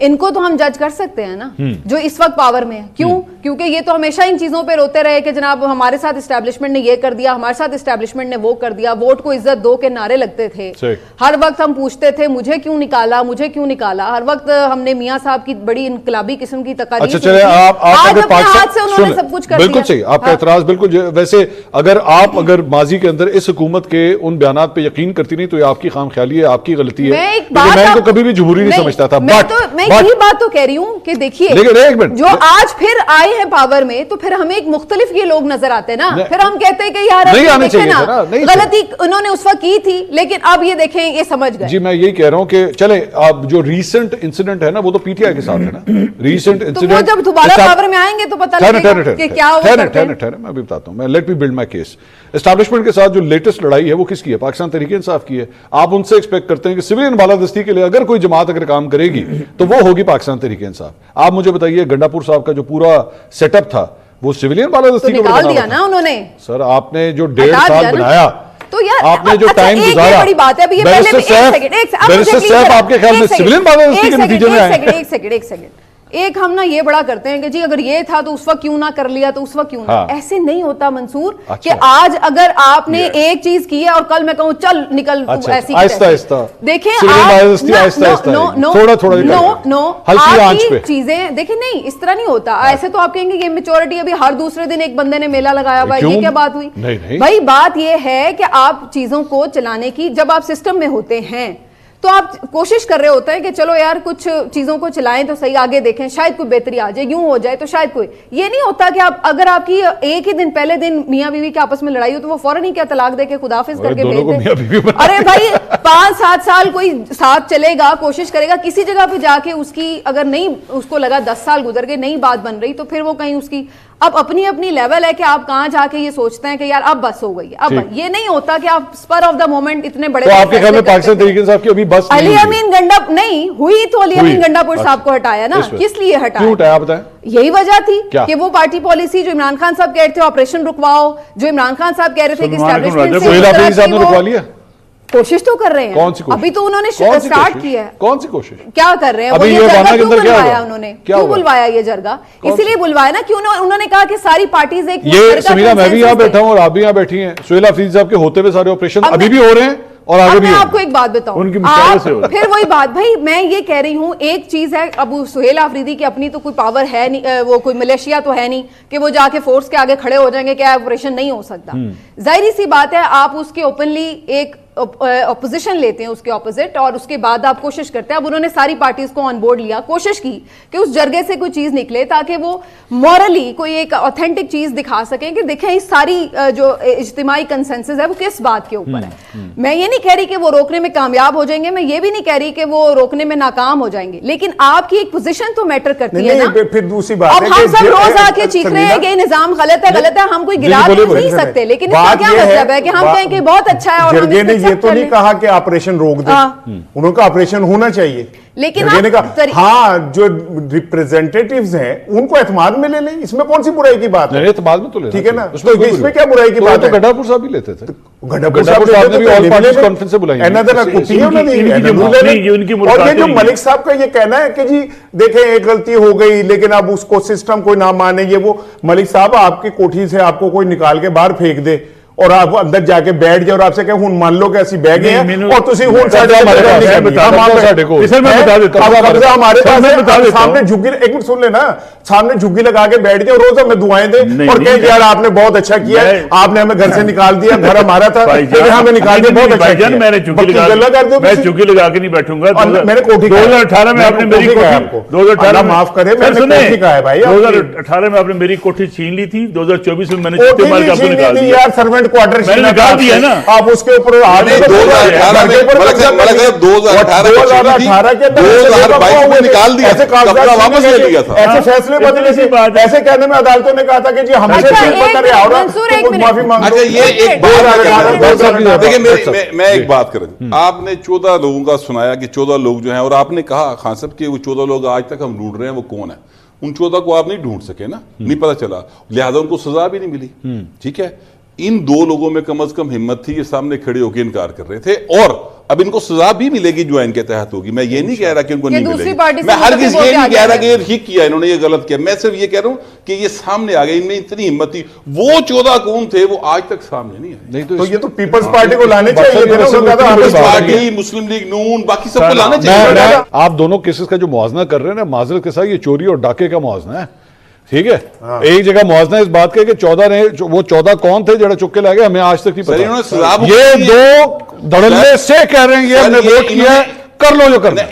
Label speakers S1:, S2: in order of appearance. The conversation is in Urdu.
S1: ان کو تو ہم جج کر سکتے ہیں نا جو اس وقت پاور میں ہے. کیوں؟ کیونکہ یہ تو ہمیشہ ان چیزوں پہ روتے رہے کہ جناب ہمارے ساتھ اسٹیبلشمنٹ نے یہ کر دیا, ہمارے ساتھ اسٹیبلشمنٹ نے وہ کر دیا, ووٹ کو عزت دو کے نعرے لگتے تھے. ہر وقت ہم پوچھتے تھے مجھے کیوں نکالا, مجھے کیوں نکالا. ہر وقت ہم نے میاں صاحب کی بڑی انقلابی قسم کی تقاریر.
S2: اچھا چلے آپ
S1: اپنے ہاتھ سے انہوں نے سب کچھ کر دیا.
S2: بالکل صحیح, آپ کا اعتراض بالکل. ویسے اگر ماضی کے اندر اس حکومت کے ان بیانات پہ یقین کرتی نہیں تو یہ آپ کی خام خیالی ہے, آپ کی غلطی ہے. میں ان کو کبھی بھی جمہوری نہیں سمجھتا تھا.
S1: میں یہی بات تو کہہ رہی ہوں کہ دیکھیے جو آج پھر آئے ہیں پاور میں تو پھر ہمیں ایک مختلف یہ لوگ نظر آتے ہیں نا. پھر ہم کہتے ہیں کہ یار غلطی انہوں نے اس وقت کی تھی لیکن اب یہ دیکھیں یہ سمجھ گئے.
S2: جی میں یہی کہہ رہا ہوں کہ چلے اب جو ریسنٹ انسیڈنٹ ہے نا وہ تو پی ٹی آئی کے ساتھ ہے نا. ریسنٹ انسیڈنٹ
S1: جب دوبارہ پاور میں آئیں گے تو پتہ لگے گا کہ کیا ہو سکتا ہے.
S2: میں بھی بتاتا ہوں, میں let me build my case. Establishment کے ساتھ جو لیٹسٹ لڑائی ہے وہ کس کی ہے؟ پاکستان تحریک انصاف کی ہے. آپ ان سے ایکسپیکٹ کرتے ہیں کہ سویلین بالادستی کے لیے اگر کوئی جماعت اگر کام کرے گی تو وہ ہوگی پاکستان تحریک انصاف. آپ مجھے بتائیے گنڈاپور صاحب کا جو پورا سیٹ اپ تھا وہ سویلین بالادستی کو
S1: نکال دیا نا انہوں نے.
S2: سر آپ نے جو 1.5 سال بنایا,
S1: تو یار
S2: آپ نے جو ٹائم گزارا,
S1: بڑی بات ہے. ابھی یہ پہلے
S2: بیرسٹر صاحب آپ کے خیال میں سویلین بالادستی کے نتیجے میں آئے؟
S1: ایک سیکنڈ ایک ہم نا یہ بڑا کرتے ہیں کہ جی اگر یہ تھا تو اس وقت کیوں نہ کر لیا, تو اس وقت کیوں نہ. ایسے نہیں ہوتا منصور کہ آج اگر آپ نے ایک چیز کی ہے اور کل میں کہوں چل نکل ایسی
S2: آہستہ آہستہ
S1: دیکھیں چیزیں دیکھیں. نہیں اس طرح نہیں ہوتا. ایسے تو آپ کہیں گے یہ میچورٹی, ابھی ہر دوسرے دن ایک بندے نے میلہ لگایا ہوا ہے, یہ کیا بات ہوئی؟ بھائی بات یہ ہے کہ آپ چیزوں کو چلانے کی جب آپ سسٹم میں ہوتے ہیں تو آپ کوشش کر رہے ہوتے ہیں کہ چلو یار کچھ چیزوں کو چلائیں تو صحیح, آگے دیکھیں شاید کوئی بہتری آ جائے, یوں ہو جائے تو شاید کوئی. یہ نہیں ہوتا کہ آپ اگر آپ کی ایک ہی دن پہلے دن میاں بیوی کے آپس میں لڑائی ہو تو وہ فوراً ہی کیا طلاق دے کے خداحافظ کر کے بھیج دیں. ارے بھائی 5-7 سال کوئی ساتھ چلے گا, کوشش کرے گا, کسی جگہ پہ جا کے اس کی اگر نہیں اس کو لگا 10 سال گزر گئے نہیں بات بن رہی تو پھر وہ کہیں اس کی اب اپنی اپنی لیول ہے کہ آپ کہاں جا کے یہ سوچتے ہیں کہ یار اب بس ہو گئی ہے. اب یہ نہیں ہوتا کہ آپ سپر آف دا مومنٹ اتنے بڑے.
S2: تو آپ کے خیال میں پاکستان تحریک انصاف کی ابھی بس
S1: علی امین گنڈا نہیں ہوئی تو علی امین گنڈاپور صاحب کو ہٹایا نا, کس لیے ہٹایا؟ یہی وجہ تھی کہ وہ پارٹی پالیسی جو عمران خان صاحب کہہ رہے تھے آپریشن رکواؤ, جو عمران خان صاحب کہہ رہے تھے کہ اسٹیبلشمنٹ سے
S2: رکوا لیا.
S1: کوشش تو کر رہے ہیں, ابھی تو انہوں نے سٹارٹ کیا ہے.
S2: کون سی کوشش
S1: کیا کر رہے ہیں وہ؟ یہ جرگہ کیوں بلوایا انہوں نے, کیوں بلوایا یہ جرگہ؟ اسی لیے بلوایا نا کیوں انہوں نے کہا کہ ساری پارٹیز ایک.
S2: یہ سمیرہ میں بھی یہاں بیٹھا ہوں اور آپ بھی یہاں بیٹھی ہیں, سہیل آفریدی صاحب کے ہوتے ہوئے سارے آپریشن ابھی بھی ہو رہے ہیں اور آگے بھی.
S1: میں آپ کو ایک بات بتاؤں, پھر وہی بات بھائی میں یہ کہہ رہی ہوں, ایک چیز ہے ابو سہیل آفریدی کی اپنی تو کوئی پاور ہے نہیں, وہ کوئی ملیشیا تو ہے نہیں کہ وہ جا کے فورس کے آگے کھڑے ہو جائیں گے کہ آپریشن نہیں ہو سکتا. ظاہری سی بات ہے آپ اس کے اوپنلی ایک اپوزیشن لیتے ہیں اس کے اپوزٹ, اور اس کے بعد آپ کوشش کرتے ہیں. اب انہوں نے ساری پارٹیز کو آن بورڈ لیا, کوشش کی کہ اس جرگے سے کوئی چیز نکلے تاکہ وہ مورلی کوئی ایک آتھینٹک چیز دکھا سکیں کہ دیکھیں اس ساری جو اجتماعی کنسنسس ہے وہ کس بات کے اوپر ہے. میں یہ نہیں کہہ رہی کہ وہ روکنے میں کامیاب ہو جائیں گے, میں یہ بھی نہیں کہہ رہی کہ وہ روکنے میں ناکام ہو جائیں گے, لیکن آپ کی ایک پوزیشن تو میٹر کرتی ہے نا.
S3: پھر دوسری بات
S1: اب ہم سب روز آ کے چیخ رہے ہیں کہ نظام غلط ہے غلط ہے, ہم کوئی گلا نہیں سکتے, لیکن اس کا کیا مطلب ہے کہ ہم کہیں کہ بہت اچھا ہے اور ہم اس
S3: یہ تو نہیں کہا کہ آپریشن روک دیں, انہوں کا آپریشن ہونا چاہیے,
S1: لیکن
S3: ہاں جو ریپریزنٹیٹیوز ہیں ان کو اعتماد میں لے لیں, اس میں کون سی برائی کی بات ہے؟
S2: اعتماد میں تو لے,
S3: ٹھیک ہے نا, اس میں کیا برائی کی بات ہے؟
S2: گنڈاپور صاحب بھی لیتے تھے,
S3: گنڈاپور صاحب نے بھی آل پارٹیز کانفرنس سے بلائی, اور یہ جو ملک صاحب کا یہ کہنا ہے کہ جی دیکھیں ایک غلطی ہو گئی لیکن اب اس کو سسٹم کوئی نہ مانے, یہ وہ ملک صاحب آپ کی کوٹھی سے آپ کو کوئی نکال کے باہر پھینک دے اور آپ اندر جا کے بیٹھ جائے اور آپ سے کہ ہون مان لو کہ ایسی بہ گئے ہیں اور تسی ہون ساڑھے ہمارے پاس سامنے جھگی, ایک منٹ سن لینا, سامنے جھگی لگا کے بیٹھ جائے روز ہمیں دعائیں دیں اور کہیں یار آپ نے بہت اچھا کیا ہے, آپ نے ہمیں گھر سے نکال دیا, گھر ہمارا تھا لیکن ہمیں نکال دیا, بہت اچھا کیا.
S4: میں چگی لگا کے نہیں بیٹھوں گا.
S3: میں نے کوٹھی
S4: 2018 میں آپ نے میری
S3: کوٹھی معاف کرے, میں نے کوٹھی کہا ہے بھائی,
S4: 2018 میں آپ نے میری کوٹھی چھین لی تھی, 2024 میں میں نے چھٹے مار کے آپ کو نکال دیا.
S3: یار سرونٹ کوارٹر
S4: میں نے نکال دیا نا,
S3: آپ اس کے اوپر 2018 میں نکال دیا, واپس لے لیا تھا. ایسے فیصلے بدلے سے ایسے کہنے میں عدالتوں نے کہا تھا کہ جی ہم سے معافی مانگو.
S5: میں ایک بات کروں, آپ نے 14 لوگوں کا سنایا کہ 14 لوگ جو ہیں, اور آپ نے کہا خان صاحب کہ وہ 14 لوگ آج تک ہم ڈھونڈ رہے ہیں وہ کون ہے, ان 14 کو آپ نہیں ڈھونڈ سکے نا, نہیں پتا چلا, لہذا ان کو سزا بھی نہیں ملی. ٹھیک ہے, ان 2 لوگوں میں کم از کم ہمت تھی, یہ سامنے کھڑے ہو کے انکار کر رہے تھے, اور اب ان کو سزا بھی ملے گی جو ان کے تحت ہوگی. میں یہ نہیں کہہ رہا کہ ان کو نہیں
S1: دوسری
S5: ملے
S1: پارٹی
S5: گی,
S1: سے
S5: میں ہرگز یہ نہیں کہہ رہا کہ
S1: مطلب
S5: یہ ٹھیک کیا انہوں نے, یہ غلط کیا. میں صرف یہ کہہ رہا ہوں کہ یہ سامنے آ گئے, ان میں اتنی ہمت تھی. وہ 14 کون تھے وہ آج تک سامنے نہیں آئے.
S3: تو یہ تو پیپلز پارٹی کو لانے چاہیے تھے نا,
S5: پیپلز پارٹی, مسلم لیگ نون, باقی سب کو لانا چاہیے.
S2: آپ دونوں کیسز کا جو موازنہ کر رہے ہیں نا, معذرت کے ساتھ یہ چوری اور ڈاکے کا موازنہ ہے. ٹھیک ہے, ایک جگہ موازنہ اس بات کا کہ 14 نے, وہ 14 کون تھے جڑا چک کے لے گئے, ہمیں آج تک نہیں پتا. یہ دو دھڑلے سے کہہ رہے ہیں یہ ہم نے ووٹ کیا ہے, کر لو جو کرنا ہے.